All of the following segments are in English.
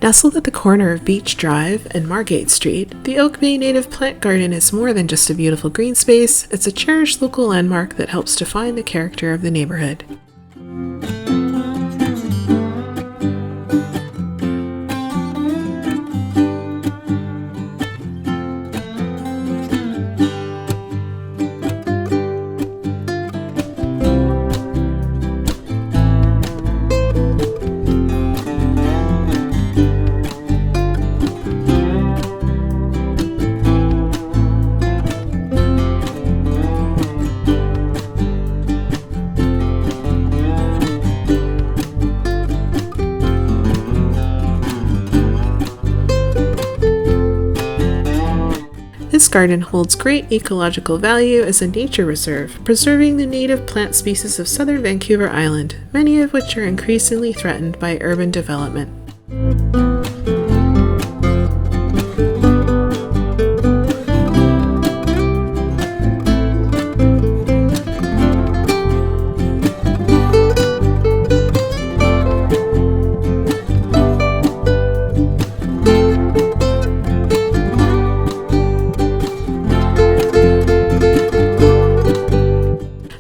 Nestled at the corner of Beach Drive and Margate Street, the Oak Bay Native Plant Garden is more than just a beautiful green space, it's a cherished local landmark that helps define the character of the neighborhood. This garden holds great ecological value as a nature reserve, preserving the native plant species of southern Vancouver Island, many of which are increasingly threatened by urban development.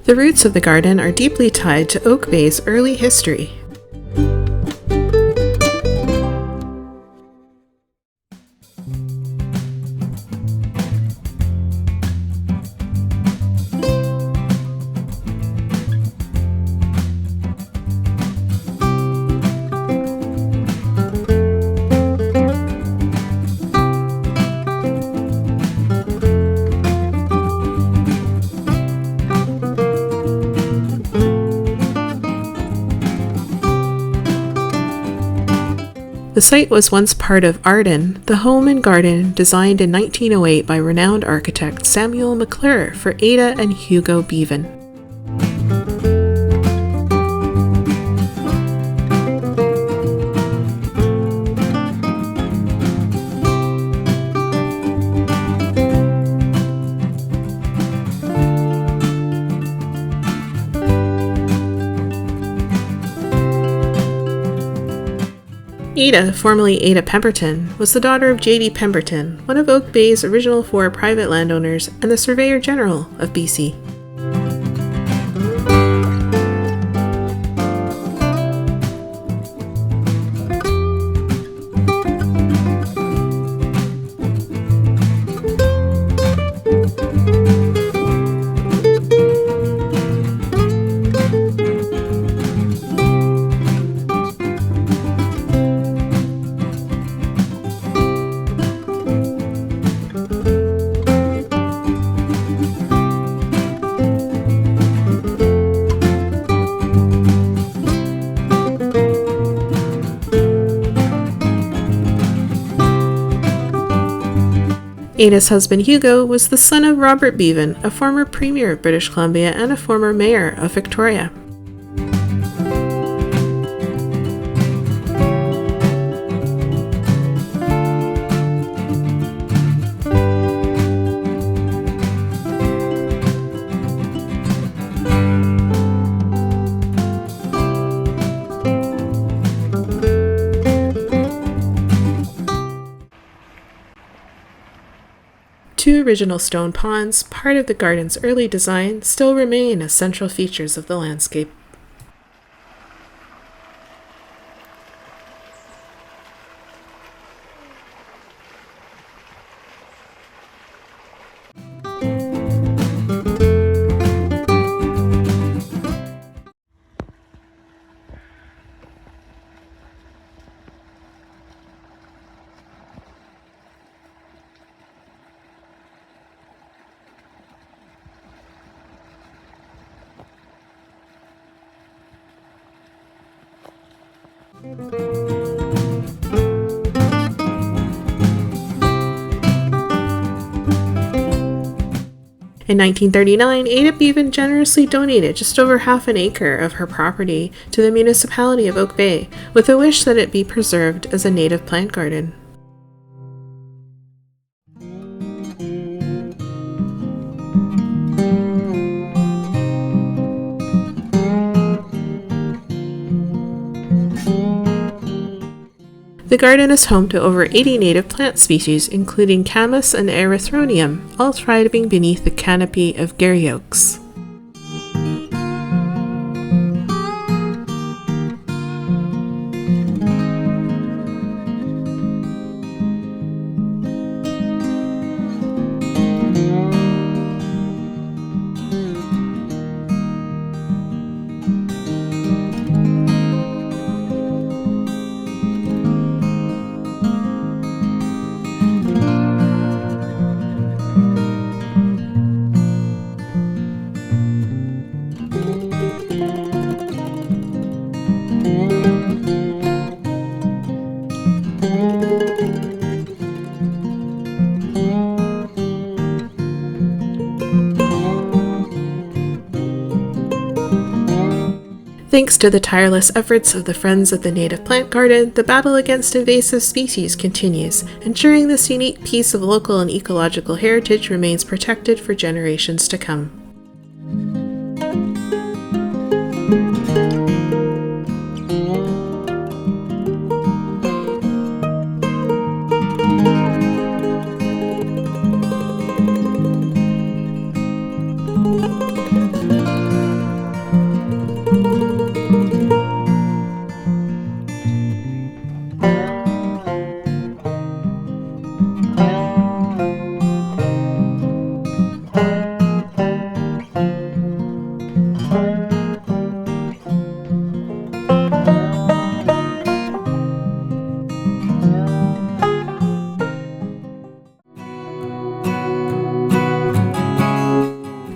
The roots of the garden are deeply tied to Oak Bay's early history. The site was once part of Arden, the home and garden designed in 1908 by renowned architect Samuel McClure for Ada and Hugo Bevan. Ada, formerly Ada Pemberton, was the daughter of J.D. Pemberton, one of Oak Bay's original 4 private landowners and the Surveyor General of BC. Ada's husband Hugo was the son of Robert Bevan, a former Premier of British Columbia and a former Mayor of Victoria. Two original stone ponds, part of the garden's early design, still remain as central features of the landscape. In 1939, Ada Bevan generously donated just over half an acre of her property to the municipality of Oak Bay, with a wish that it be preserved as a native plant garden. The garden is home to over 80 native plant species, including camas and erythronium, all thriving beneath the canopy of Garry oaks. Thanks to the tireless efforts of the Friends of the Native Plant Garden, the battle against invasive species continues, ensuring this unique piece of local and ecological heritage remains protected for generations to come.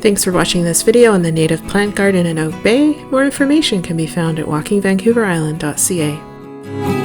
Thanks for watching this video on the Native Plant Garden in Oak Bay. More information can be found at walkingvancouverisland.ca.